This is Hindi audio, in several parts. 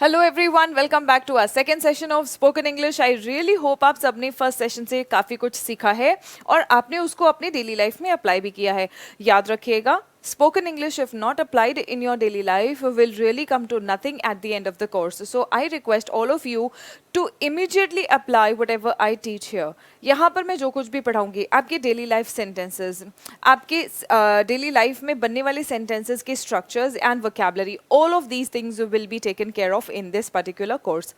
Hello everyone, welcome back to our second session of spoken English. I really hope आप सबने फर्स्ट सेशन से काफ़ी कुछ सीखा है और आपने उसको अपनी डेली लाइफ में अप्लाई भी किया है। याद रखिएगा, spoken English, if not applied in your daily life, will really come to nothing at the end of the course. So I request all of you to immediately apply whatever I teach here. यहाँ पर मैं जो कुछ भी पढ़ाऊंगी, आपके डेली लाइफ सेंटेंसेस, आपके डेली लाइफ में बनने वाले सेंटेंसेस के structures and vocabulary, all of these things will be taken care of in this particular course.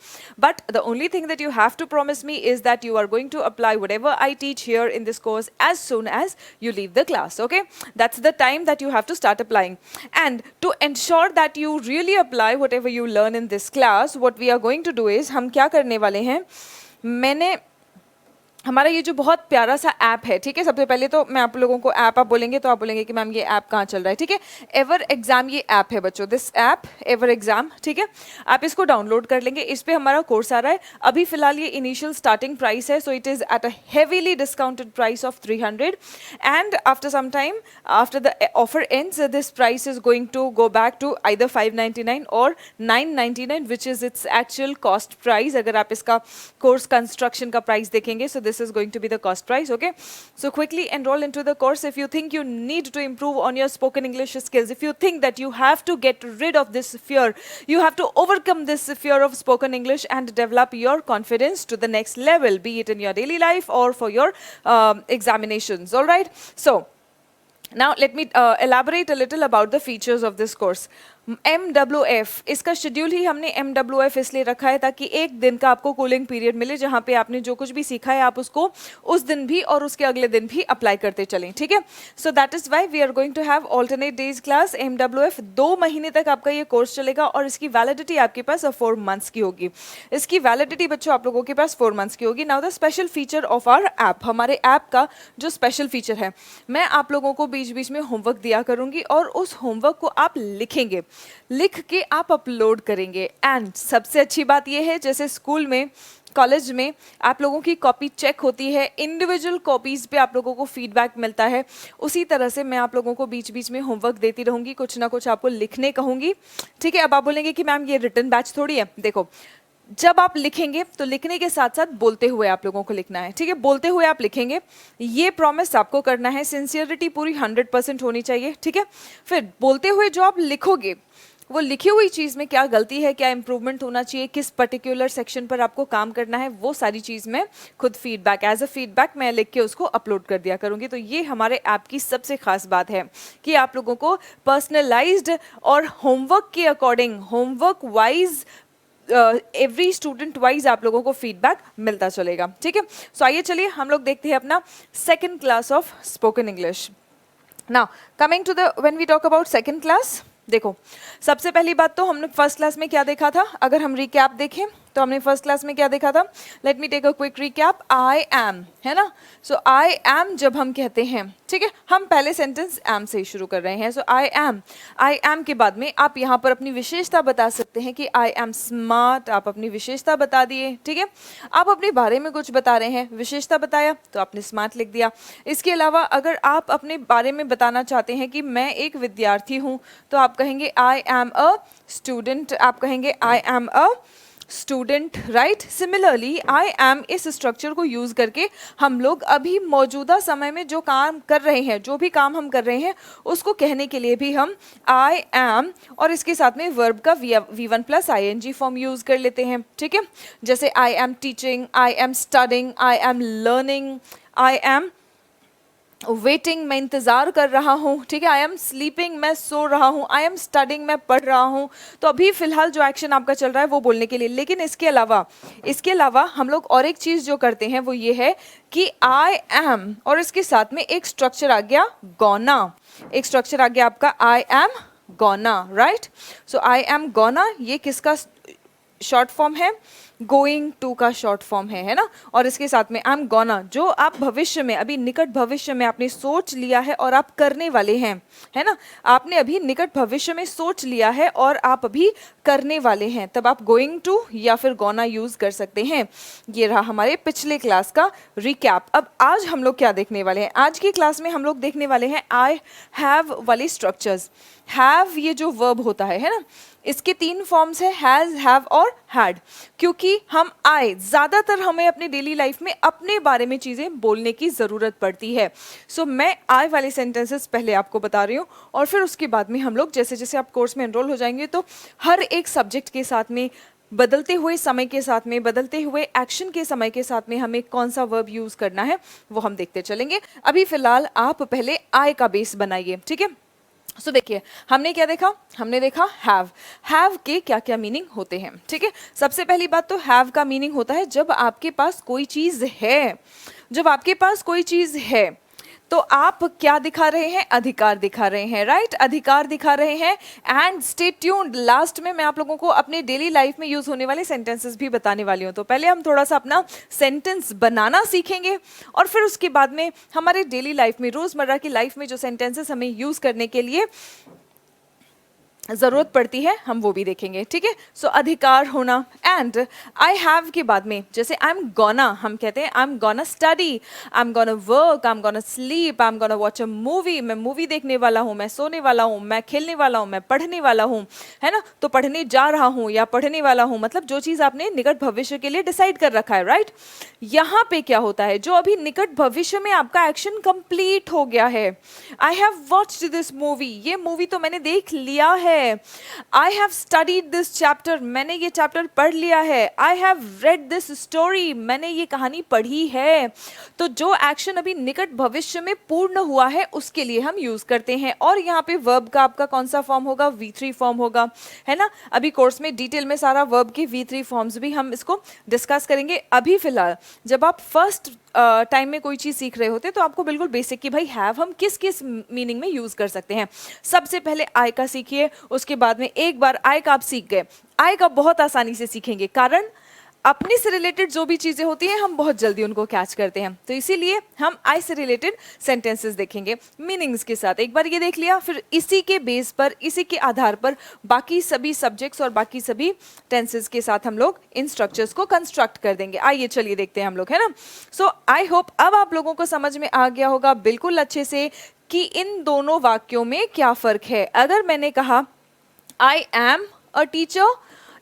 But the only thing that you have to promise me is that you are going to apply whatever I teach here in this course as soon as you leave the class. Okay, that's the time that you have to start applying. And to ensure that you really apply whatever you learn in this class, what we are going to do is, हम क्या करने वाले हैं, मैंने हमारा ये जो बहुत प्यारा सा ऐप है, ठीक है, सबसे पहले तो मैं आप लोगों को ऐप, आप बोलेंगे तो आप बोलेंगे कि मैम ये ऐप कहाँ चल रहा है, ठीक है। एवर एग्जाम ये ऐप है बच्चों, दिस ऐप एवर एग्जाम, ठीक है। आप इसको डाउनलोड कर लेंगे, इस पे हमारा कोर्स आ रहा है। अभी फिलहाल ये इनिशियल स्टार्टिंग प्राइस है, so it is at a heavily discounted price of 300 and after some time, after the offer ends, this price is going to go back to either 599 or 999 which is its actual cost price. अगर आप इसका कोर्स कंस्ट्रक्शन का प्राइस देखेंगे, so this is going to be the cost price. Okay, so quickly enroll into the course if you think you need to improve on your spoken English skills, if you think that you have to get rid of this fear, you have to overcome this fear of spoken English and develop your confidence to the next level, be it in your daily life or for your examinations. All right, so now let me elaborate a little about the features of this course. MWF, इसका शेड्यूल ही हमने MWF इसलिए रखा है ताकि एक दिन का आपको कूलिंग पीरियड मिले, जहाँ पे आपने जो कुछ भी सीखा है आप उसको उस दिन भी और उसके अगले दिन भी अप्लाई करते चलें, ठीक है। So that is why we are going to have alternate days class. MWF 2 महीने तक आपका ये कोर्स चलेगा और इसकी वैलिडिटी आपके पास 4 मंथ्स की होगी। इसकी वैलिडिटी बच्चों आप लोगों के पास 4 मंथ्स की होगी। Now the special feature of our app, हमारे ऐप का जो स्पेशल फीचर है, मैं आप लोगों को बीच बीच में होमवर्क दिया करूँगी और उस होमवर्क को आप लिखेंगे, लिख के आप अपलोड करेंगे। एंड सबसे अच्छी बात यह है, जैसे स्कूल में, कॉलेज में आप लोगों की कॉपी चेक होती है, इंडिविजुअल कॉपीज़ पे आप लोगों को फीडबैक मिलता है, उसी तरह से मैं आप लोगों को बीच बीच में होमवर्क देती रहूँगी, कुछ ना कुछ आपको लिखने कहूँगी, ठीक है। अब आप बोलेंगे कि मैम ये रिटन बैच थोड़ी है। देखो, जब आप लिखेंगे तो लिखने के साथ साथ बोलते हुए आप लोगों को लिखना है, ठीक है। बोलते हुए आप लिखेंगे, ये प्रॉमिस आपको करना है, सिंसियरिटी पूरी 100% होनी चाहिए, ठीक है। फिर बोलते हुए जो आप लिखोगे, वो लिखी हुई चीज़ में क्या गलती है, क्या इंप्रूवमेंट होना चाहिए, किस पर्टिकुलर सेक्शन पर आपको काम करना है, वो सारी चीज़ मैं खुद फीडबैक, एज अ फीडबैक मैं लिख के उसको अपलोड कर दिया करूँगी। तो ये हमारे ऐप की सबसे खास बात है कि आप लोगों को पर्सनलाइज्ड और होमवर्क के according, homework wise, every student wise आप लोगों को फीडबैक मिलता चलेगा, ठीक है। सो आइए चलिए हम लोग देखते हैं अपना second class of spoken English. Now coming to the, when we talk about second class, देखो सबसे पहली बात तो हमने फर्स्ट क्लास में क्या देखा था, अगर हम रिकैप देखें तो हमने फर्स्ट क्लास में क्या देखा था। Let me take a quick recap. I am, है ना। सो आई एम जब हम कहते हैं, ठीक है, हम पहले सेंटेंस एम से ही शुरू कर रहे हैं। सो आई एम के बाद में आप यहाँ पर अपनी विशेषता बता सकते हैं कि आई एम स्मार्ट, आप अपनी विशेषता बता दिए, ठीक है। आप अपने बारे में कुछ बता रहे हैं, विशेषता बताया तो आपने स्मार्ट लिख दिया। इसके अलावा अगर आप अपने बारे में बताना चाहते हैं कि मैं एक विद्यार्थी हूँ, तो आप कहेंगे आई एम अ स्टूडेंट, आप कहेंगे I am a student, right. Similarly I am इस स्ट्रक्चर को यूज़ करके हम लोग अभी मौजूदा समय में जो काम कर रहे हैं, जो भी काम हम कर रहे हैं, उसको कहने के लिए भी हम आई एम और इसके साथ में वर्ब का V1 plus ING form use कर लेते हैं, ठीक है। जैसे I am teaching, I am studying, I am learning, I am waiting, मैं इंतज़ार कर रहा हूँ, ठीक है। आई एम स्लीपिंग, मैं सो रहा हूँ, आई एम स्टडिंग, मैं पढ़ रहा हूँ। तो अभी फ़िलहाल जो एक्शन आपका चल रहा है वो बोलने के लिए, लेकिन इसके अलावा हम लोग और एक चीज़ जो करते हैं वो ये है कि आई एम और इसके साथ में एक स्ट्रक्चर आ गया गोना, एक स्ट्रक्चर आ गया आपका I am gonna, right. So I am gonna ये किसका शॉर्ट फॉर्म है, गोइंग टू का शॉर्ट फॉर्म है ना, और इसके साथ में आई एम गोना, जो आप भविष्य में, अभी निकट भविष्य में आपने सोच लिया है और आप करने वाले हैं, है ना, आपने अभी निकट भविष्य में सोच लिया है और आप अभी करने वाले हैं, तब आप गोइंग टू या फिर गोना यूज कर सकते हैं। ये रहा हमारे पिछले क्लास का रिकैप। अब आज हम लोग क्या देखने वाले हैं? आज की क्लास में हम लोग देखने वाले हैं आई हैव वाले स्ट्रक्चर्स। हैव ये जो वर्ब होता है ना, इसके 3 फॉर्म्स है, हैज, हैव और हैड। क्योंकि हम आई, ज़्यादातर हमें अपने डेली लाइफ में अपने बारे में चीज़ें बोलने की ज़रूरत पड़ती है। सो मैं आई वाले सेंटेंसेस पहले आपको बता रही हूँ, और फिर उसके बाद में हम लोग जैसे जैसे आप कोर्स में एनरोल हो जाएंगे तो हर एक सब्जेक्ट के साथ में, बदलते हुए समय के साथ में, बदलते हुए एक्शन के समय के साथ में हमें कौन सा वर्ब यूज़ करना है वो हम देखते चलेंगे। अभी फ़िलहाल आप पहले आई का बेस बनाइए, ठीक है। सो देखिए, हमने क्या देखा? हमने देखा हैव के क्या क्या मीनिंग होते हैं, ठीक है। सबसे पहली बात तो हैव का मीनिंग होता है जब आपके पास कोई चीज़ है। जब आपके पास कोई चीज़ है तो आप क्या दिखा रहे हैं? अधिकार दिखा रहे हैं, राइट, अधिकार दिखा रहे हैं। एंड स्टे ट्यून्ड, लास्ट में मैं आप लोगों को अपने डेली लाइफ में यूज होने वाले सेंटेंसेस भी बताने वाली हूँ। तो पहले हम थोड़ा सा अपना सेंटेंस बनाना सीखेंगे और फिर उसके बाद में हमारे डेली लाइफ में, रोजमर्रा की लाइफ में जो सेंटेंसेस हमें यूज करने के लिए ज़रूरत पड़ती है हम वो भी देखेंगे, ठीक है। सो अधिकार होना। एंड आई हैव के बाद में जैसे आई एम गोना, हम कहते हैं I am gonna study, I am gonna work, I am gonna sleep, I am gonna watch a movie, मैं मूवी देखने वाला हूँ, मैं सोने वाला हूँ, मैं खेलने वाला हूँ, मैं पढ़ने वाला हूँ, है ना। तो पढ़ने जा रहा हूँ या पढ़ने वाला हूँ, मतलब जो चीज़ आपने निकट भविष्य के लिए डिसाइड कर रखा है, राइट। यहाँ पे क्या होता है, जो अभी निकट भविष्य में आपका एक्शन कंप्लीट हो गया है। I have watched this movie, ये मूवी तो मैंने देख लिया है। I have studied this chapter, मैंने ये चैप्टर पढ़ लिया है। I have read this story, मैंने ये कहानी पढ़ी है। तो जो एक्शन अभी निकट भविष्य में पूर्ण हुआ है उसके लिए हम यूज करते हैं। और यहाँ पे वर्ब का आपका कौन सा फॉर्म होगा? V3 फॉर्म होगा, है ना। अभी कोर्स में डिटेल में सारा वर्ब के V3 फॉर्म्स भी हम इसको डिस्कस करेंगे। अभी फिलहाल जब आप फर्स्ट टाइम में कोई चीज़ सीख रहे होते हैं तो आपको बिल्कुल बेसिक कि भाई हैव हम किस किस मीनिंग में यूज़ कर सकते हैं। सबसे पहले आई का सीखिए, उसके बाद में एक बार आई का आप सीख गए, आई का बहुत आसानी से सीखेंगे, कारण अपने से रिलेटेड जो भी चीज़ें होती हैं हम बहुत जल्दी उनको कैच करते हैं। तो इसीलिए हम आई से रिलेटेड सेंटेंसेस देखेंगे मीनिंग्स के साथ। एक बार ये देख लिया, फिर इसी के बेस पर, इसी के आधार पर बाकी सभी सब्जेक्ट्स और बाकी सभी टेंसेस के साथ हम लोग इन स्ट्रक्चर्स को कंस्ट्रक्ट कर देंगे। आइए चलिए देखते हैं हम लोग, है ना। सो आई होप अब आप लोगों को समझ में आ गया होगा बिल्कुल अच्छे से कि इन दोनों वाक्यों में क्या फ़र्क है। अगर मैंने कहा I am a teacher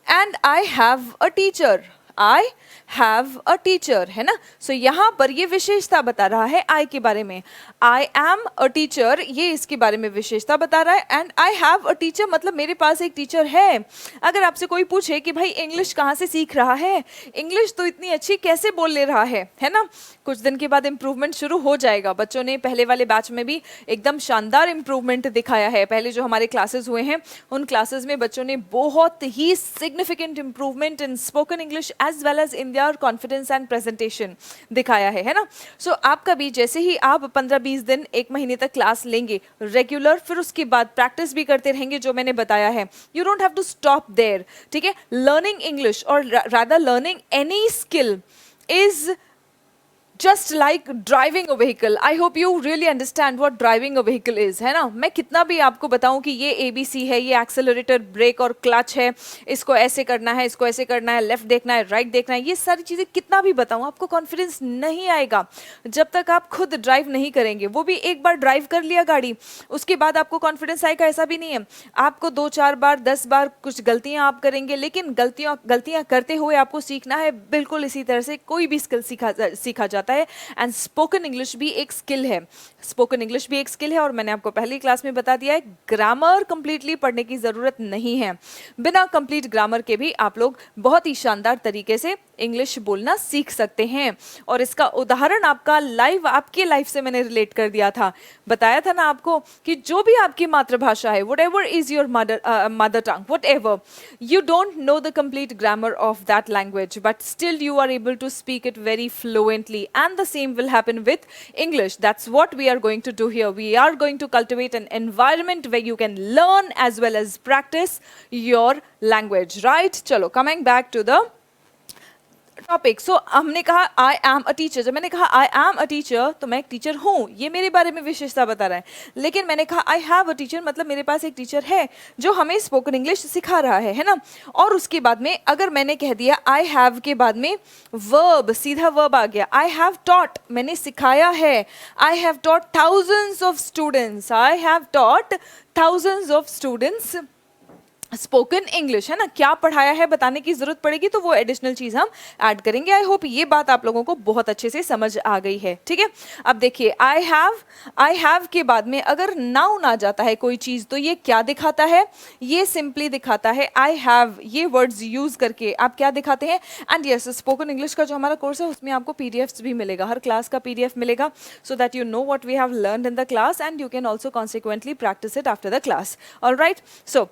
and I have a teacher, I have a teacher, है ना। सो यहाँ पर ये विशेषता बता रहा है आई के बारे में। आई एम अ टीचर, ये इसके बारे में विशेषता बता रहा है। And I have a teacher मतलब मेरे पास एक टीचर है। अगर आपसे कोई पूछे कि भाई इंग्लिश कहाँ से सीख रहा है, इंग्लिश तो इतनी अच्छी कैसे बोल ले रहा है ना। कुछ दिन के बाद इम्प्रूवमेंट शुरू हो जाएगा। बच्चों ने पहले वाले बैच में भी एकदम शानदार इम्प्रूवमेंट दिखाया है। पहले जो हमारे क्लासेस हुए हैं उन क्लासेस में बच्चों ने बहुत ही significant improvement in spoken English as well as in their confidence and presentation दिखाया है ना। सो आपका भी जैसे ही आप 15-20 दिन, 1 महीने तक क्लास लेंगे रेगुलर, फिर उसके बाद प्रैक्टिस भी करते रहेंगे जो मैंने बताया है। You don't have to stop there, ठीक है। Learning English or rather learning any skill is just like driving a vehicle. I hope you really understand what driving a vehicle is, है ना। मैं कितना भी आपको बताऊं कि ये ABC है, ये एक्सेलरेटर, ब्रेक और क्लच है, इसको ऐसे करना है, इसको ऐसे करना है, लेफ्ट देखना है, राइट देखना है, ये सारी चीज़ें कितना भी बताऊं आपको कॉन्फिडेंस नहीं आएगा जब तक आप खुद ड्राइव नहीं करेंगे। वो भी एक बार ड्राइव कर लिया गाड़ी, उसके बाद आपको कॉन्फिडेंस आएगा, ऐसा भी नहीं है। आपको 2-4 बार, 10 बार कुछ गलतियाँ आप करेंगे, लेकिन गलतियाँ करते हुए आपको सीखना है। बिल्कुल इसी तरह से कोई भी स्किल सीखा जाता है। एंड स्पोकन इंग्लिश भी एक स्किल है, स्पोकन इंग्लिश भी एक स्किल है। और मैंने आपको पहली क्लास में बता दिया है, ग्रामर कंप्लीटली पढ़ने की जरूरत नहीं है। बिना कंप्लीट ग्रामर के भी आप लोग बहुत ही शानदार तरीके से इंग्लिश बोलना सीख सकते हैं। और इसका उदाहरण आपका लाइव, आपके लाइफ से मैंने रिलेट कर दिया था। बताया था ना आपको कि जो भी आपकी मातृभाषा है, what ever is your mother tongue, what ever, you don't know the complete grammar of that language, but still you are able to speak it very fluently, and the same will happen with English. That's what we are going to do here. We are going to cultivate an environment where you can learn as well as practice your language, right? Chalo, coming back to the topic. So हमने कहा आई एम अ टीचर। जब मैंने कहा आई एम अ टीचर तो मैं एक टीचर हूँ, ये मेरे बारे में विशेषता बता रहा है। लेकिन मैंने कहा आई हैव अ टीचर, मतलब मेरे पास एक टीचर है जो हमें स्पोकन इंग्लिश सिखा रहा है ना। और उसके बाद में अगर मैंने कह दिया आई हैव के बाद में वर्ब, सीधा वर्ब आ गया। आई हैव टॉट, मैंने सिखाया है। I have taught thousands of students, I have taught thousands of students spoken English, है ना। क्या पढ़ाया है बताने की जरूरत पड़ेगी तो वो एडिशनल चीज हम ऐड करेंगे। आई होप ये बात आप लोगों को बहुत अच्छे से समझ आ गई है, ठीक है। अब देखिए आई हैव के बाद में अगर नाउन आ जाता है कोई चीज तो ये क्या दिखाता है, ये सिंपली दिखाता है आई हैव, ये वर्ड्स यूज करके आप क्या दिखाते हैं। एंड यस, स्पोकन इंग्लिश का जो हमारा कोर्स है उसमें आपको पीडीएफ्स भी मिलेगा, हर क्लास का पीडीएफ मिलेगा, so that you know what we have learned in the class and you can also consequently practice it after the class. Alright, so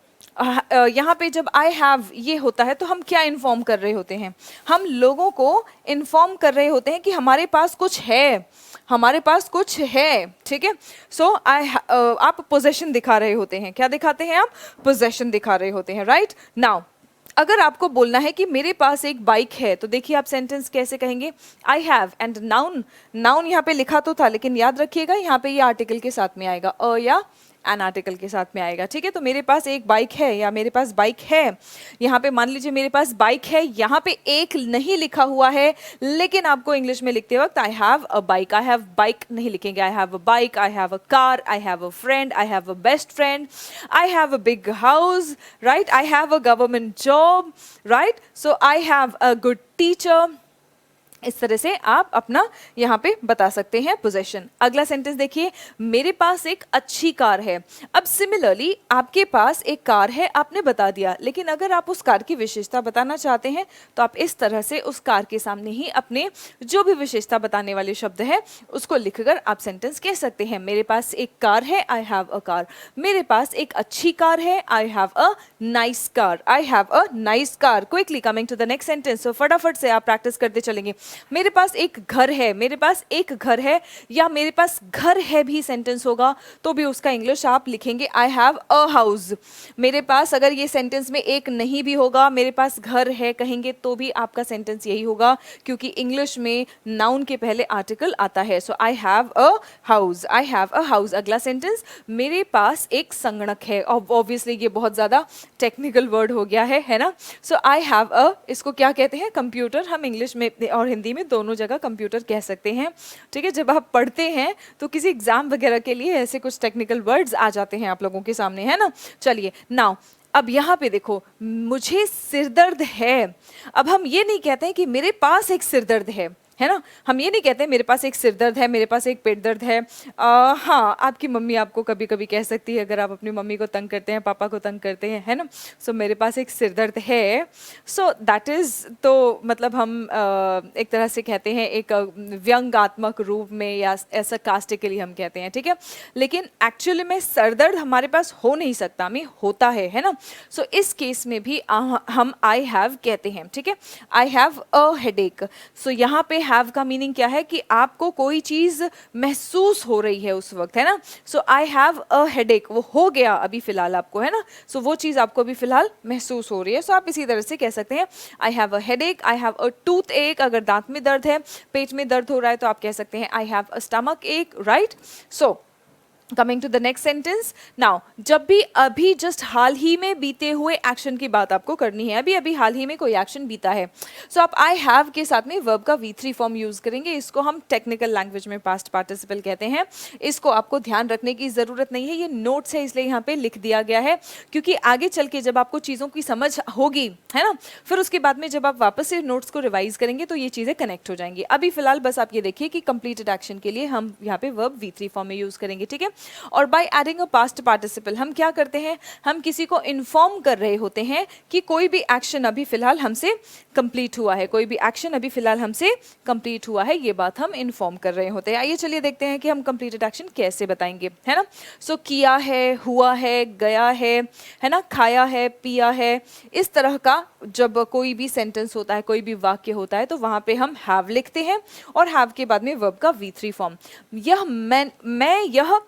यहाँ पे जब आई हैव ये होता है तो हम क्या इन्फॉर्म कर रहे होते हैं, हम लोगों को इन्फॉर्म कर रहे होते हैं कि हमारे पास कुछ है, हमारे पास कुछ है, ठीक है। सो आप पोजेशन दिखा रहे होते हैं। क्या दिखाते हैं आप? पोजेशन दिखा रहे होते हैं, राइट। नाउ अगर आपको बोलना है कि मेरे पास एक बाइक है तो देखिए आप सेंटेंस कैसे कहेंगे, I have and noun. Noun यहाँ पे लिखा तो था लेकिन याद रखिएगा यहाँ पे ये आर्टिकल के साथ में आएगा, अ या एन आर्टिकल के साथ में आएगा, ठीक है। तो मेरे पास एक बाइक है या मेरे पास बाइक है, यहाँ पे मान लीजिए मेरे पास बाइक है, यहाँ पे एक नहीं लिखा हुआ है लेकिन आपको इंग्लिश में लिखते वक्त आई have a bike, I have bike नहीं लिखेंगे, आई have a bike, I have a car, I have a friend, I have a best friend, I have a big house, right, I have a government job, right. So I have a good teacher. इस तरह से आप अपना यहाँ पे बता सकते हैं पोजेशन। अगला सेंटेंस देखिए, मेरे पास एक अच्छी कार है। अब सिमिलरली आपके पास एक कार है, आपने बता दिया, लेकिन अगर आप उस कार की विशेषता बताना चाहते हैं तो आप इस तरह से उस कार के सामने ही अपने जो भी विशेषता बताने वाले शब्द है उसको लिखकर आप सेंटेंस कह सकते हैं। मेरे पास एक कार है, आई हैव अ कार। मेरे पास एक अच्छी कार है, I have a nice car, I have a nice car. Quickly coming to the next sentence, so फटाफट से आप प्रैक्टिस करते चलेंगे। मेरे पास एक घर है, मेरे पास एक घर है या मेरे पास घर है भी सेंटेंस होगा तो भी उसका इंग्लिश आप लिखेंगे आई हैव अ हाउस। मेरे पास अगर ये सेंटेंस में एक नहीं भी होगा, मेरे पास घर है कहेंगे तो भी आपका सेंटेंस यही होगा क्योंकि इंग्लिश में नाउन के पहले आर्टिकल आता है। So I have a house, I have a house. अगला सेंटेंस, मेरे पास एक संगणक है। ऑब्वियसली ये बहुत ज़्यादा टेक्निकल वर्ड हो गया है ना। सो आई हैव अ, इसको क्या कहते हैं? कंप्यूटर। हम इंग्लिश में और हिंदी में दोनों जगह कंप्यूटर कह सकते हैं, ठीक है। जब आप पढ़ते हैं तो किसी एग्जाम वगैरह के लिए ऐसे कुछ टेक्निकल वर्ड्स आ जाते हैं आप लोगों के सामने, है ना। चलिए नाउ अब यहाँ पे देखो, मुझे सिरदर्द है। अब हम ये नहीं कहते हैं कि मेरे पास एक सिरदर्द है ना। हम ये नहीं कहते मेरे पास एक सिरदर्द है, मेरे पास एक पेट दर्द है। हाँ, आपकी मम्मी आपको कभी कभी कह सकती है अगर आप अपनी मम्मी को तंग करते हैं, पापा को तंग करते हैं, है ना। सो मेरे पास एक सिरदर्द है, सो दैट इज़, तो मतलब हम एक तरह से कहते हैं एक व्यंग्यात्मक रूप में या ऐसा कास्टिकली हम कहते हैं, ठीक है। लेकिन एक्चुअली में सरदर्द हमारे पास हो नहीं सकता, हमें होता है ना। सो इस केस में भी हम आई हैव कहते हैं, ठीक है। I have a headache. सो यहाँ पे हैव का मीनिंग क्या है कि आपको कोई चीज महसूस हो रही है उस वक्त, है ना। सो आई हैव अ हेडेक, वो हो गया अभी फिलहाल आपको, है ना। सो वो चीज आपको अभी फिलहाल महसूस हो रही है। सो आप इसी तरह से कह सकते हैं I have a headache, I have a tooth एक। अगर दांत में दर्द है, पेट में दर्द हो रहा है तो आप कह सकते हैं I have a stomach ache, right. So coming to the next sentence. Now जब भी अभी जस्ट हाल ही में बीते हुए एक्शन की बात आपको करनी है, अभी अभी हाल ही में कोई एक्शन बीता है, सो आप आई हैव के साथ में वर्ब का V3 फॉर्म यूज करेंगे। इसको हम टेक्निकल लैंग्वेज में पास्ट पार्टिसिपल कहते हैं। इसको आपको ध्यान रखने की जरूरत नहीं है, ये नोट्स है इसलिए यहाँ पे लिख दिया गया है, क्योंकि आगे चल के जब आपको चीज़ों की समझ होगी, है ना, फिर उसके बाद में जब आप वापस से नोट्स को रिवाइज करेंगे तो ये चीज़ें कनेक्ट हो जाएंगी। अभी फिलहाल बस आप ये देखिए कि कंप्लीटेड एक्शन के लिए हम यहाँ पे वर्ब V3 फॉर्म में यूज करेंगे, ठीक है। और by adding a past participle हम क्या करते हैं, हम किसी को इन्फॉर्म कर रहे होते हैं कि कोई भी एक्शन अभी फिलहाल हमसे कंप्लीट हुआ है, कोई भी एक्शन अभी फिलहाल हमसे कंप्लीट हुआ है, ये बात हम इन्फॉर्म कर रहे होते हैं। आइए चलिए देखते हैं कि हम कंप्लीटेड एक्शन कैसे बताएंगे, है ना। सो किया है, हुआ है, गया है ना, खाया है, पिया है। इस तरह का जब कोई भी सेंटेंस होता है, कोई भी वाक्य होता है तो वहां पे हम हैव लिखते हैं और हैव के बाद में वर्ब का V3 फॉर्म। यह मैं यह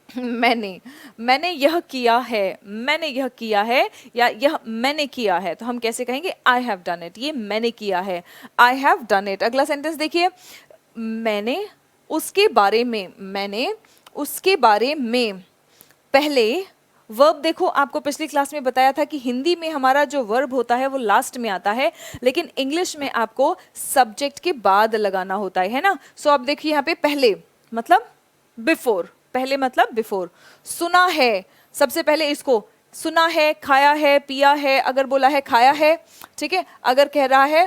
मैंने, मैंने यह किया है, मैंने यह किया है, या यह मैंने किया है, तो हम कैसे कहेंगे? आई हैव डन इट, ये मैंने किया है, आई हैव डन इट। अगला सेंटेंस देखिए, मैंने उसके बारे में, मैंने उसके बारे में पहले, वर्ब देखो, आपको पिछली क्लास में बताया था कि हिंदी में हमारा जो वर्ब होता है वो लास्ट में आता है, लेकिन इंग्लिश में आपको सब्जेक्ट के बाद लगाना होता है ना। सो अब देखिए यहाँ पे पहले मतलब बिफोर, पहले मतलब बिफोर। सुना है, सबसे पहले इसको सुना है, खाया है, पिया है, अगर बोला है खाया है, ठीक है, अगर कह रहा है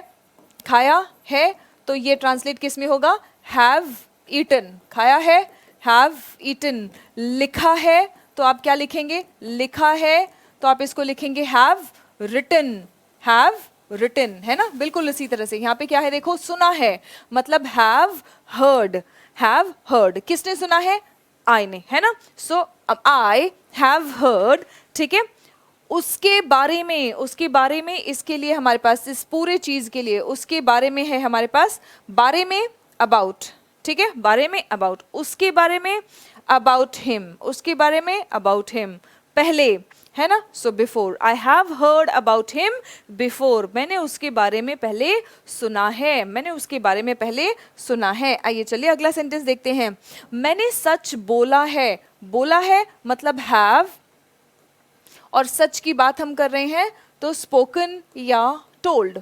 खाया है तो ये ट्रांसलेट किस में होगा? हैव ईटन, खाया है, हैव ईटन। लिखा है तो आप क्या लिखेंगे? लिखा है तो आप इसको लिखेंगे हैव रिटन, हैव रिटन, है ना। बिल्कुल इसी तरह से यहाँ पे क्या है देखो, सुना है मतलब हैव हर्ड, हैव हर्ड, किसने सुना है? आई ने, है ना। सो अब आई हैव हर्ड, ठीक है। उसके बारे में, उसके बारे में, इसके लिए हमारे पास, इस पूरे चीज के लिए उसके बारे में है हमारे पास बारे में, अबाउट, ठीक है, बारे में अबाउट, उसके बारे में अबाउट हिम, उसके बारे में अबाउट हिम, पहले, है ना। So before, I have heard about him before, मैंने उसके बारे में पहले सुना है, मैंने उसके बारे में पहले सुना है। आइए चलिए अगला सेंटेंस देखते हैं। मैंने सच बोला है, बोला है मतलब हैव, और सच की बात हम कर रहे हैं तो स्पोकन या टोल्ड।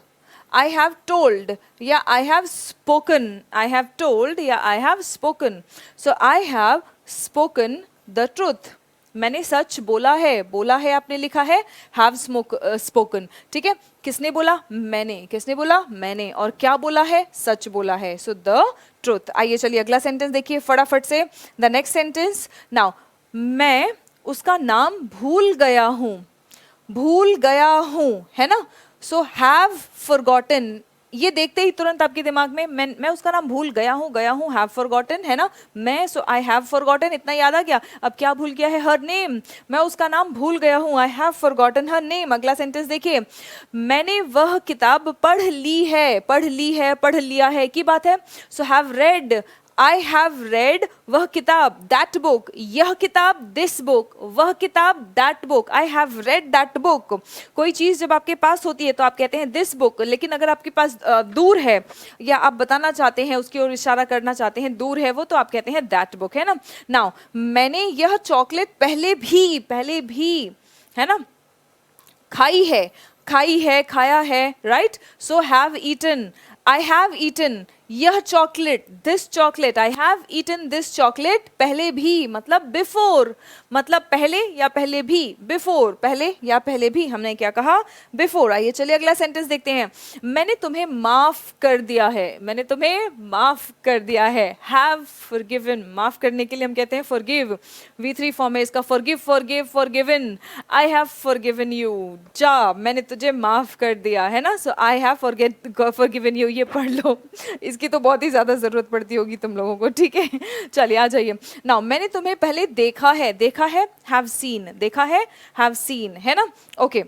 आई हैव टोल्ड या I have spoken, I have told या I have spoken. So I have spoken the truth, मैंने सच बोला है, बोला है आपने लिखा है, हैव स्पोकन, ठीक है। किसने बोला? मैंने, किसने बोला? मैंने, और क्या बोला है? सच बोला है। So the truth. आइए चलिए अगला सेंटेंस देखिए फटाफट से, द नेक्स्ट सेंटेंस। नाउ, मैं उसका नाम भूल गया हूं, भूल गया हूं, है ना। सो हैव फॉरगॉटन, ये देखते ही तुरंत आपके दिमाग में मैं उसका नाम भूल गया हूं, हैव फॉरगॉटन, है ना। मैं, सो आई हैव फॉरगॉटन, इतना याद आ गया। अब क्या भूल गया है? हर नेम, मैं उसका नाम भूल गया हूं, I have forgotten her name. अगला सेंटेंस देखिए, मैंने वह किताब पढ़ ली है, पढ़ ली है, पढ़ लिया है की बात है। So have read, I have read वह किताब, दैट बुक, यह किताब, दिस बुक, वह किताब, that book, I have read that book. कोई चीज़ जब आपके पास होती है तो आप कहते हैं दिस बुक, लेकिन अगर आपके पास दूर है या आप बताना चाहते हैं, उसकी ओर इशारा करना चाहते हैं, दूर है वो, तो आप कहते हैं दैट बुक, है ना। नाउ, मैंने यह चॉकलेट पहले भी, है ना, खाई है, खाई है, खाया है, right. So have eaten, I have eaten यह chocolate, this chocolate, I have eaten this chocolate पहले भी, मतलब बिफोर, मतलब पहले या पहले भी, बिफोर, पहले या पहले भी, हमने क्या कहा? बिफोर। आइए चलिए अगला सेंटेंस देखते हैं। मैंने तुम्हें माफ कर दिया है, मैंने तुम्हें माफ कर दिया है, हैव फॉरगिवन, माफ करने के लिए हम कहते हैं फॉरगिव, V3 फॉर्म है इसका, forgive, forgive, forgiven, I have forgiven you, जा मैंने तुझे माफ कर दिया, है ना। सो आई हैव फॉरगिवन यू, ये पढ़ लो, इसकी तो बहुत ही ज्यादा जरूरत पड़ती होगी तुम लोगों को, ठीक है। चलिए आ जाइए। नाउ, मैंने तुम्हें पहले देखा है, देखा है, हैव सीन, देखा है, हैव सीन, है ना। ओके,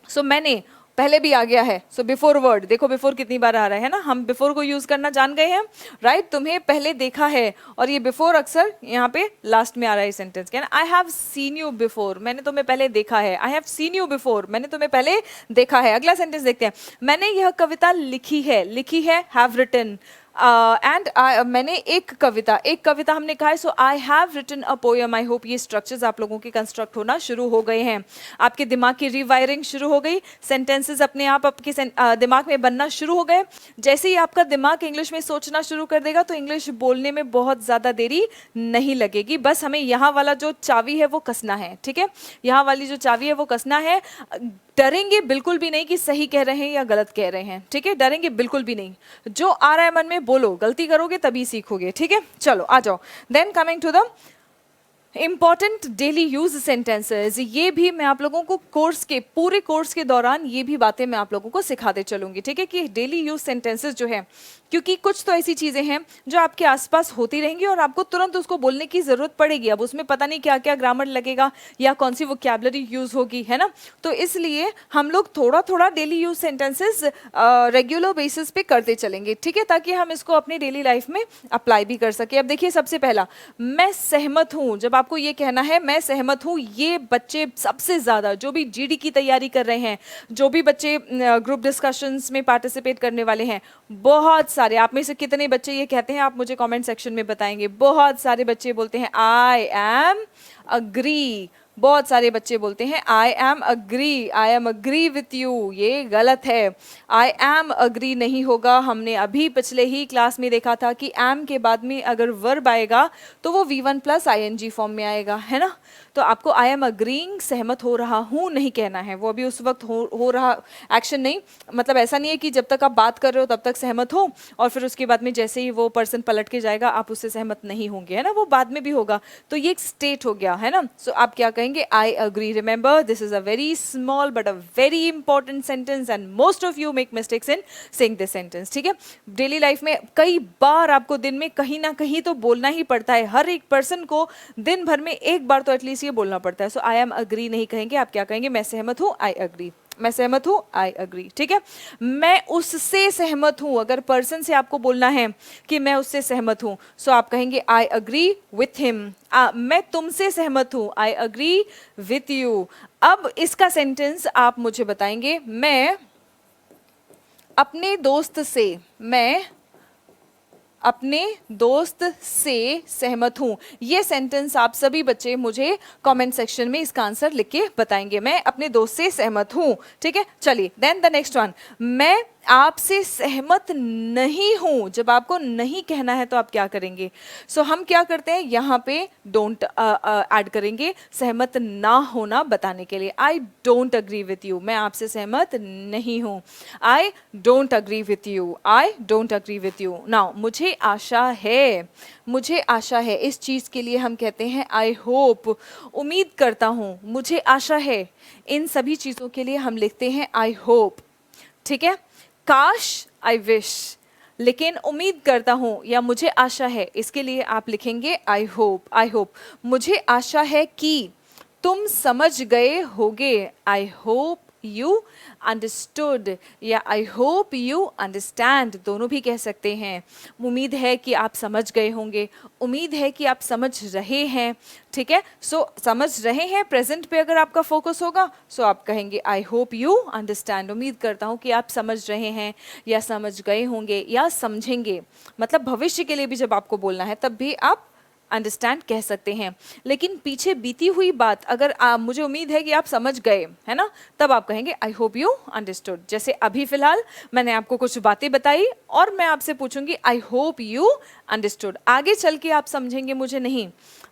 सो मैंने पहले भी आ गया है, सो बिफोर वर्ड, देखो बिफोर कितनी बार आ रहा है ना, हम बिफोर को यूज करना जान गए हैं, राइट। तुम्हें पहले देखा है, और ये बिफोर अक्सर यहाँ पे लास्ट में आ रहा है सेंटेंस के ना। I have seen you before, मैंने तुम्हें पहले देखा है, I have seen you before, मैंने तुम्हें पहले देखा है। अगला सेंटेंस देखते हैं। मैंने यह कविता लिखी है, लिखी है, हैव रिटन, एंड मैंने एक कविता हमने कहा है, so I have written a poem. I hope ये स्ट्रक्चर्स आप लोगों के कंस्ट्रक्ट होना शुरू हो गए हैं, आपके दिमाग की रिवायरिंग शुरू हो गई, सेंटेंसेस अपने आप आपके दिमाग में बनना शुरू हो गए। जैसे ही आपका दिमाग इंग्लिश में सोचना शुरू कर देगा तो इंग्लिश बोलने में बहुत ज़्यादा देरी नहीं लगेगी। बस हमें यहाँ वाला जो चाबी है वो कसना है, ठीक है, यहाँ वाली जो चाबी है वो कसना है। डरेंगे बिल्कुल भी नहीं कि सही कह रहे हैं या गलत कह रहे हैं, ठीक है, डरेंगे बिल्कुल भी नहीं, जो आ रहा है मन में बोलो, गलती करोगे तभी सीखोगे, ठीक है। चलो आ जाओ। Then coming to the important daily use sentences, ये भी मैं आप लोगों को पूरे कोर्स के दौरान ये भी बातें मैं आप लोगों को सिखाते चलूंगी, ठीक है, कि डेली यूज सेंटेंसेस जो है, क्योंकि कुछ तो ऐसी चीजें हैं जो आपके आसपास होती रहेंगी और आपको तुरंत उसको बोलने की जरूरत पड़ेगी। अब उसमें पता नहीं क्या क्या ग्रामर लगेगा या कौन सी वोकैबुलरी यूज होगी, है ना। तो इसलिए हम लोग थोड़ा थोड़ा daily use sentences regular basis पे करते चलेंगे, ठीक है, ताकि हम इसको अपनी डेली लाइफ में अप्लाई भी कर सके। अब देखिए सबसे पहला, मैं सहमत हूँ। जब आपको ये कहना है मैं सहमत हूँ, ये बच्चे सबसे ज़्यादा जो भी जीडी की तैयारी कर रहे हैं, जो भी बच्चे ग्रुप डिस्कशंस में पार्टिसिपेट करने वाले हैं, बहुत सारे, आप में से कितने बच्चे ये कहते हैं आप मुझे कमेंट सेक्शन में बताएंगे। बहुत सारे बच्चे बोलते हैं आई एम अग्री, बहुत सारे बच्चे बोलते हैं I am agree with you. ये गलत है, आई एम अग्री नहीं होगा। हमने अभी पिछले ही क्लास में देखा था कि एम के बाद में अगर वर्ब आएगा तो वो V1 प्लस ING फॉर्म में आएगा, है ना। तो आपको आई एम अग्रीइंग, सहमत हो रहा हूँ नहीं कहना है, वो अभी उस वक्त हो रहा एक्शन नहीं, मतलब ऐसा नहीं है कि जब तक आप बात कर रहे हो तब तक सहमत हो और फिर उसके बाद में जैसे ही वो पर्सन पलट के जाएगा आप उससे सहमत नहीं होंगे, है ना, वो बाद में भी होगा। तो ये एक स्टेट हो गया, है ना। सो आप क्या कहेंगे, I agree. Remember this is a very small but a very important sentence and most of you make mistakes in saying this sentence, ठीक है। डेली लाइफ में कई बार आपको दिन में कहीं ना कहीं तो बोलना ही पड़ता है, हर एक पर्सन को दिन भर में एक बार तो एटलीस्ट ये बोलना पड़ता है। सो आई एम अग्री नहीं कहेंगे, आप क्या कहेंगे, मैं सहमत हूँ, आई अग्री। मैं सहमत हूँ, आई अग्री, ठीक है। मैं उससे सहमत हूँ, अगर पर्सन से आपको बोलना है कि मैं उससे सहमत हूँ, सो आप कहेंगे आई अग्री विथ हिम। मैं तुमसे सहमत हूँ, आई अग्री विथ यू। अब इसका सेंटेंस आप मुझे बताएंगे, मैं अपने दोस्त से, मैं अपने दोस्त से सहमत हूँ। ये सेंटेंस आप सभी बच्चे मुझे कमेंट सेक्शन में इसका आंसर लिख के बताएंगे, मैं अपने दोस्त से सहमत हूँ, ठीक है। चलिए देन द नेक्स्ट वन, मैं आपसे सहमत नहीं हूँ। जब आपको नहीं कहना है तो आप क्या करेंगे, सो हम क्या करते हैं यहाँ पे डोंट ऐड करेंगे सहमत ना होना बताने के लिए। I don't agree with you, मैं आपसे सहमत नहीं हूँ, I don't agree with you, I don't agree with you. Now मुझे आशा है, मुझे आशा है, इस चीज़ के लिए हम कहते हैं आई होप, उम्मीद करता हूँ, मुझे आशा है, इन सभी चीज़ों के लिए हम लिखते हैं आई होप, ठीक है। काश, आई विश, लेकिन उम्मीद करता हूं या मुझे आशा है, इसके लिए आप लिखेंगे आई होप, आई होप। मुझे आशा है कि तुम समझ गए होगे, आई होप यू अंडरस्टूड, या आई होप यू अंडरस्टैंड, दोनों भी कह सकते हैं। उम्मीद है कि आप समझ गए होंगे, उम्मीद है कि आप समझ रहे हैं, ठीक है। सो समझ रहे हैं प्रेजेंट पे अगर आपका फोकस होगा, सो आप कहेंगे आई होप यू अंडरस्टैंड, उम्मीद करता हूँ कि आप समझ रहे हैं या समझ गए होंगे या समझेंगे। मतलब भविष्य के लिए भी जब आपको बोलना है तब भी आप अंडरस्टैंड कह सकते हैं। लेकिन पीछे बीती हुई बात अगर मुझे उम्मीद है कि आप समझ गए, है ना, तब आप कहेंगे आई होप यू अंडरस्टूड। जैसे अभी फिलहाल मैंने आपको कुछ बातें बताई और मैं आपसे पूछूंगी आई होप यू अंडरस्टूड। आगे चल के आप समझेंगे मुझे नहीं,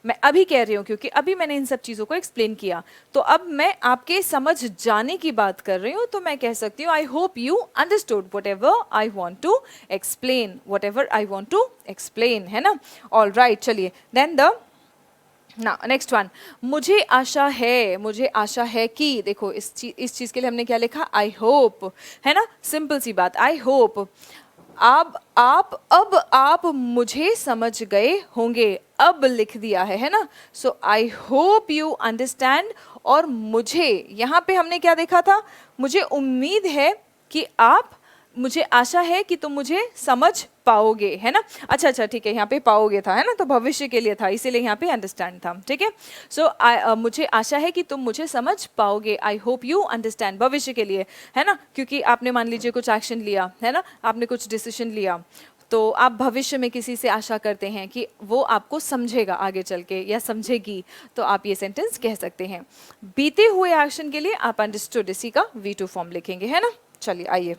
मैं अभी कह रही हूँ क्योंकि अभी मैंने इन सब चीज़ों को एक्सप्लेन किया। तो अब मैं आपके समझ जाने की बात कर रही हूँ, तो मैं कह सकती हूँ I hope you understood whatever I want to explain, whatever I want to explain, है ना। ऑल राइट, चलिए देन द ना नेक्स्ट वन, मुझे आशा है, मुझे आशा है कि, देखो इस चीज़ के लिए हमने क्या लिखा, आई होप, है ना, सिंपल सी बात, आई होप। अब आप मुझे समझ गए होंगे, अब लिख दिया है ना। सो आई होप यू अंडरस्टैंड, और मुझे यहाँ पे हमने क्या देखा था, मुझे उम्मीद है कि आप, मुझे आशा है कि तुम मुझे समझ पाओगे, है ना। अच्छा ठीक है, यहाँ पे पाओगे था, है ना, तो भविष्य के लिए था, इसीलिए यहाँ पे अंडरस्टैंड था, ठीक है। सो मुझे आशा है कि तुम मुझे समझ पाओगे, आई होप यू अंडरस्टैंड, भविष्य के लिए, है ना, क्योंकि आपने मान लीजिए कुछ एक्शन लिया, है ना, आपने कुछ डिसीजन लिया, तो आप भविष्य में किसी से आशा करते हैं कि वो आपको समझेगा आगे चल के या समझेगी, तो आप ये सेंटेंस कह सकते हैं। बीते हुए एक्शन के लिए आप अंडरस्टूड इसी का V2 फॉर्म लिखेंगे, है ना। चलिए आइए,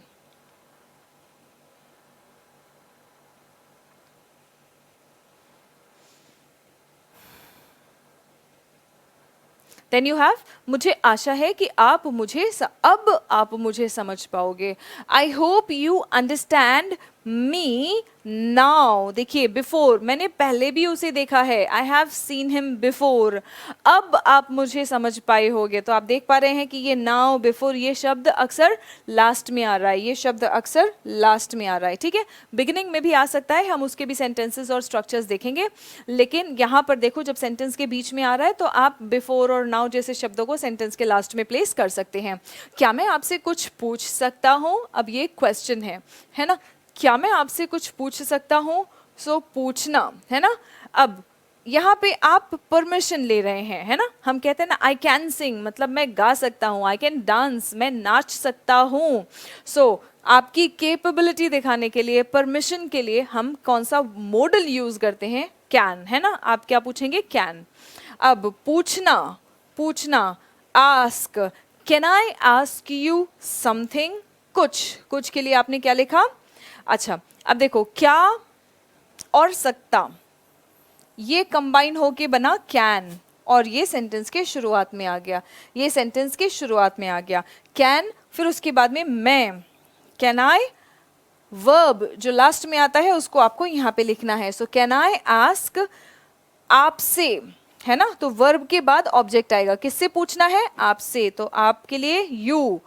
देन यू हैव, मुझे आशा है कि आप मुझे अब आप मुझे समझ पाओगे, आई hope you understand me now. देखिए बिफोर, मैंने पहले भी उसे देखा है, I have seen him before, अब आप मुझे समझ पाए होगे। तो आप देख पा रहे हैं कि ये नाउ, बिफोर, ये शब्द अक्सर लास्ट में आ रहा है, ये शब्द अक्सर लास्ट में आ रहा है, ठीक है। बिगिनिंग में भी आ सकता है, हम उसके भी सेंटेंसेस और स्ट्रक्चर्स देखेंगे, लेकिन यहाँ पर देखो जब सेंटेंस के बीच में आ रहा है तो आप बिफोर और नाउ जैसे शब्दों को सेंटेंस के लास्ट में प्लेस कर सकते हैं। क्या मैं आपसे कुछ पूछ सकता हूँ, अब ये क्वेश्चन है ना, क्या मैं आपसे कुछ पूछ सकता हूँ, सो पूछना, है ना। अब यहाँ पे आप परमिशन ले रहे हैं, है ना। हम कहते हैं ना आई कैन सिंग, मतलब मैं गा सकता हूँ, आई कैन डांस, मैं नाच सकता हूँ। सो आपकी कैपेबिलिटी दिखाने के लिए, परमिशन के लिए हम कौन सा मॉडल यूज करते हैं, कैन, है ना। आप क्या पूछेंगे, कैन। अब पूछना, पूछना, ask, can I ask you something, कुछ, कुछ के लिए आपने क्या लिखा। अच्छा अब देखो, क्या और सकता ये कंबाइन होके बना कैन, और ये सेंटेंस के शुरुआत में आ गया, ये सेंटेंस के शुरुआत में आ गया कैन। फिर उसके बाद में मैं, कैन आई, वर्ब जो लास्ट में आता है उसको आपको यहाँ पे लिखना है। सो कैन आई आस्क, आपसे, है ना। तो वर्ब के बाद ऑब्जेक्ट आएगा, किससे पूछना है, आपसे, तो आपके लिए यू।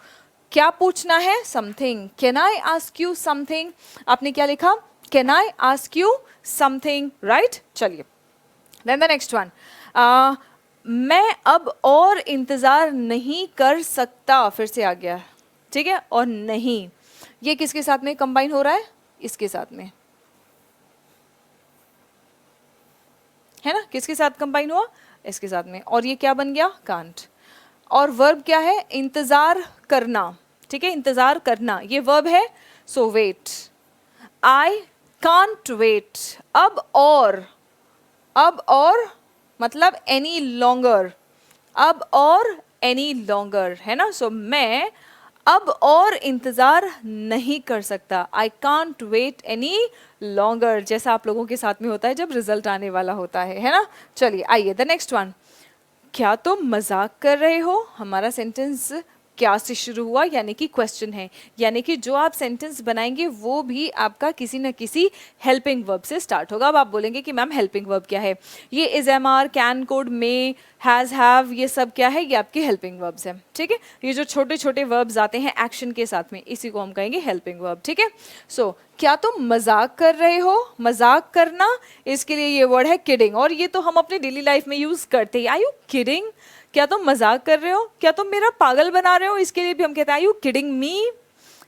क्या पूछना है, something, can I ask you something, आपने क्या लिखा, can I ask you something, right. चलिए देन द नेक्स्ट वन, मैं अब और इंतजार नहीं कर सकता, फिर से आ गया, ठीक है। और नहीं, ये किसके साथ में कंबाइन हो रहा है, इसके साथ में, है ना। किसके साथ कंबाइन हुआ, इसके साथ में, और ये क्या बन गया, कांट। और वर्ब क्या है, इंतजार करना, ठीक है, इंतजार करना ये वर्ब है। सो वेट, आई कांट वेट, अब और मतलब एनी लॉन्गर, अब और एनी लॉन्गर, है ना। सो मैं अब और इंतजार नहीं कर सकता, I can't wait any longer, जैसा आप लोगों के साथ में होता है जब रिजल्ट आने वाला होता है ना। चलिए आइए द नेक्स्ट वन, क्या तुम मजाक कर रहे हो, हमारा सेंटेंस क्या से शुरू हुआ, यानी कि क्वेश्चन है, यानी कि जो आप सेंटेंस बनाएंगे वो भी आपका किसी न किसी हेल्पिंग वर्ब से स्टार्ट होगा। अब आप बोलेंगे कि मैम हेल्पिंग वर्ब क्या है, ये is, am are, can, could, may, has, have, ये सब क्या है, ये आपके हेल्पिंग वर्ब्स हैं, ठीक है। ये जो छोटे छोटे वर्ब्स आते हैं एक्शन के साथ में, इसी को हम कहेंगे हेल्पिंग वर्ब, ठीक है। सो क्या तुम मजाक कर रहे हो, मजाक करना, इसके लिए ये वर्ड है किडिंग, और ये तो हम अपने डेली लाइफ में यूज करते हैं, आर यू किडिंग, क्या तुम मजाक कर रहे हो, क्या तुम मेरा पागल बना रहे हो, इसके लिए भी हम कहते हैं आर यू किडिंग मी,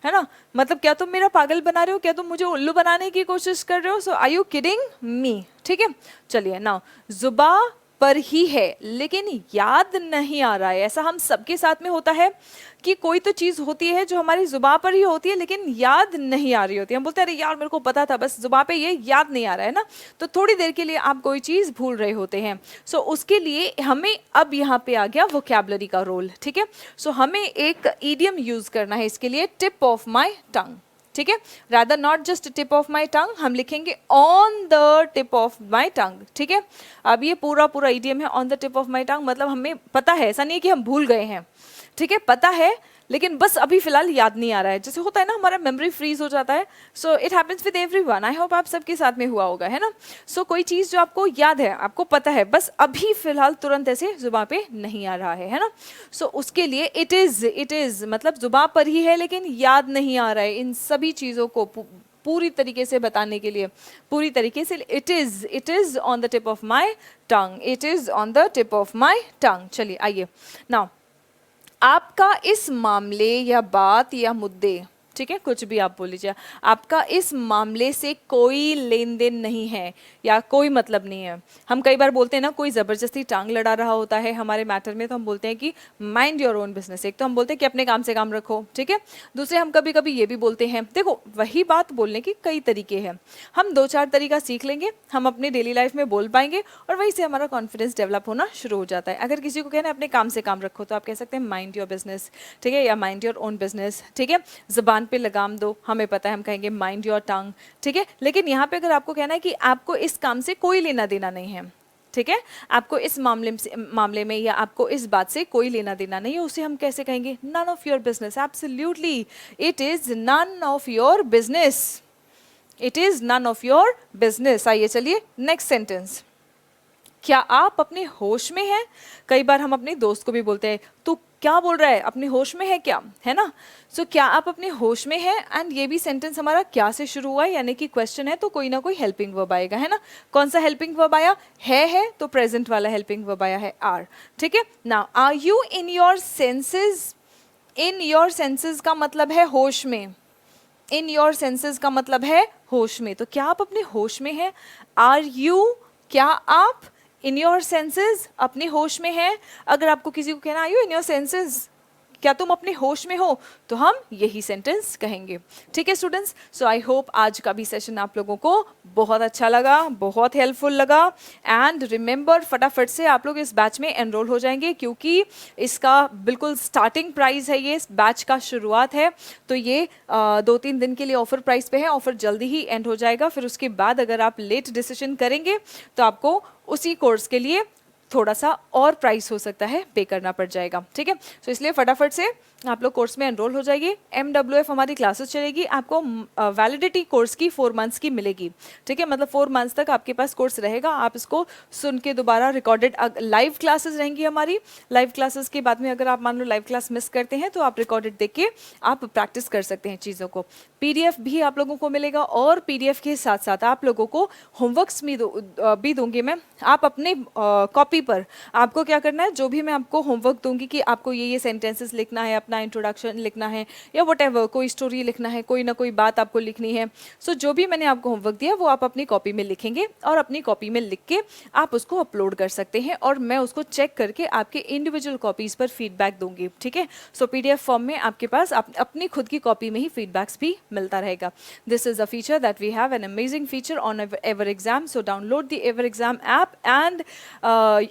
है ना। मतलब क्या तुम मेरा पागल बना रहे हो, क्या तुम मुझे उल्लू बनाने की कोशिश कर रहे हो, सो आर यू किडिंग मी, ठीक है। चलिए नाउ, जुबा पर ही है लेकिन याद नहीं आ रहा है, ऐसा हम सबके साथ में होता है कि कोई तो चीज़ होती है जो हमारी जुबान पर ही होती है लेकिन याद नहीं आ रही होती है। हम बोलते हैं अरे यार मेरे को पता था, बस जुबान पे ये याद नहीं आ रहा है ना। तो थोड़ी देर के लिए आप कोई चीज़ भूल रहे होते हैं। सो उसके लिए हमें अब यहाँ पे आ गया वोकैबुलरी का रोल, ठीक है। सो हमें एक ईडियम यूज करना है इसके लिए, टिप ऑफ माई टंग, ठीक है। Rather not just tip of my tongue, हम लिखेंगे on the tip of my tongue, ठीक है। अब ये पूरा पूरा ईडियम है on the tip of my tongue, मतलब हमें पता है, ऐसा नहीं है कि हम भूल गए हैं, ठीक है, पता है लेकिन बस अभी फिलहाल याद नहीं आ रहा है। जैसे होता है ना हमारा मेमोरी फ्रीज हो जाता है, so it happens with everyone, I hope आप सबके साथ में हुआ होगा, है ना। सो कोई चीज़ जो आपको याद है, आपको पता है, बस अभी फिलहाल तुरंत ऐसे जुबान पे नहीं आ रहा है ना। सो उसके लिए इट इज़ मतलब जुबान पर ही है लेकिन याद नहीं आ रहा है। इन सभी चीज़ों को पूरी तरीके से बताने के लिए, पूरी तरीके से, it is on the tip of my tongue, it is on the tip of my tongue. चलिए आइए नाउ, आपका इस मामले या बात या मुद्दे, ठीक है, कुछ भी आप बोल लीजिए, आपका इस मामले से कोई लेन देन नहीं है या कोई मतलब नहीं है। हम कई बार बोलते हैं ना, कोई ज़बरदस्ती टांग लड़ा रहा होता है हमारे मैटर में, तो हम बोलते हैं कि माइंड योर ओन बिजनेस। एक तो हम बोलते हैं कि अपने काम से काम रखो, ठीक है। दूसरे हम कभी कभी ये भी बोलते हैं, देखो वही बात बोलने के कई तरीके हैं, हम 2-4 तरीका सीख लेंगे, हम अपनी डेली लाइफ में बोल पाएंगे और वहीं से हमारा कॉन्फिडेंस डेवलप होना शुरू हो जाता है। अगर किसी को कहना है अपने काम से काम रखो, तो आप कह सकते हैं माइंड योर बिजनेस, ठीक है, या माइंड योर ओन बिजनेस, ठीक है। ज़बान पे लगाम दो, हमें पता है हम कहेंगे माइंड योर टंग, ठीक है। लेकिन यहाँ पे अगर आपको कहना है कि आपको इस काम से कोई लेना देना नहीं है, ठीक है, आपको इस मामले में या आपको इस बात से कोई लेना देना नहीं है, उसे हम कैसे कहेंगे, none of your business, absolutely it is none of your business, it is none of your business. आइए चलिए नेक्स्ट सेंटेंस, क्या आप अपने होश में हैं। कई बार हम अपने दोस्त को भी बोलते हैं तू क्या बोल रहा है, अपने होश में है क्या, है ना। सो क्या आप अपने होश में हैं, एंड ये भी सेंटेंस हमारा क्या से शुरू हुआ है, यानी कि क्वेश्चन है, तो कोई ना कोई हेल्पिंग वर्ब आएगा, है ना। कौन सा हेल्पिंग वर्ब आया है तो प्रेजेंट वाला हेल्पिंग वर्ब आया है आर, ठीक है। Now are you in your senses, in your senses का मतलब है होश में, इन योर सेंसेस का मतलब है होश में, तो क्या आप अपने होश में हैं, आर यू, क्या आप इन योर सेंसेस, अपने होश में है। अगर आपको किसी को कहना are you in your senses, क्या तुम अपने होश में हो, तो हम यही सेंटेंस कहेंगे। ठीक है स्टूडेंट्स, सो आई होप आज का भी सेशन आप लोगों को बहुत अच्छा लगा, बहुत हेल्पफुल लगा। एंड रिमेंबर, फटाफट से आप लोग इस बैच में एनरोल हो जाएंगे, क्योंकि इसका बिल्कुल स्टार्टिंग प्राइस है, ये इस बैच का शुरुआत है। तो ये 2-3 दिन के लिए ऑफर प्राइस पे है, ऑफर जल्दी ही एंड हो जाएगा। फिर उसके बाद अगर आप लेट डिसीजन करेंगे तो आपको उसी कोर्स के लिए थोड़ा सा और प्राइस हो सकता है पे करना पड़ जाएगा। ठीक है, तो इसलिए फटाफट से आप लोग कोर्स में एनरोल हो जाइए। MWF हमारी क्लासेस चलेगी, आपको वैलिडिटी कोर्स की 4 मंथ्स की मिलेगी। ठीक है, मतलब 4 मंथ्स तक आपके पास कोर्स रहेगा, आप इसको सुन के दोबारा रिकॉर्डेड लाइव क्लासेस रहेंगी हमारी। लाइव क्लासेस के बाद में अगर आप मान लो लाइव क्लास मिस करते हैं तो आप रिकॉर्डेड देख के आप प्रैक्टिस कर सकते हैं चीज़ों को। PDF भी आप लोगों को मिलेगा, और PDF के साथ साथ आप लोगों को होमवर्क्स भी दूंगी मैं। आप अपने कॉपी पर आपको क्या करना है, जो भी मैं आपको होमवर्क दूंगी कि आपको ये सेंटेंसेस लिखना है, अपना इंट्रोडक्शन लिखना है, या वटएवर कोई स्टोरी लिखना है, कोई ना कोई बात आपको लिखनी है। सो जो भी मैंने आपको होमवर्क दिया वो आप अपनी कॉपी में लिखेंगे, और अपनी कॉपी में लिख के आप उसको अपलोड कर सकते हैं, और मैं उसको चेक करके आपके इंडिविजुअल कॉपीज़ पर फीडबैक दूंगी। ठीक है, सो PDF फॉर्म में आपके पास अपनी खुद की कॉपी में ही फीडबैक्स भी मिलता रहेगा। This is a feature that we have, an amazing feature on ever exam. So download the ever exam app and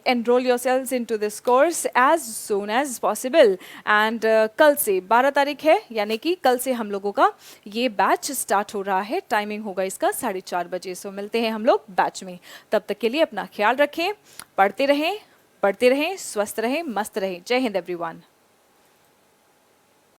enroll yourselves into this course as soon as possible। and कल से 12 तारीख है, यानी कि कल से हम लोगों का ये बैच स्टार्ट हो रहा है। टाइमिंग होगा इसका 4:30 बजे। सो मिलते हैं हम लोग बैच में। तब तक के लिए अपना ख्याल रखें, पढ़ते रहें, स्वस्थ रहें, मस्त रहें। जय हिंद एवरीवन।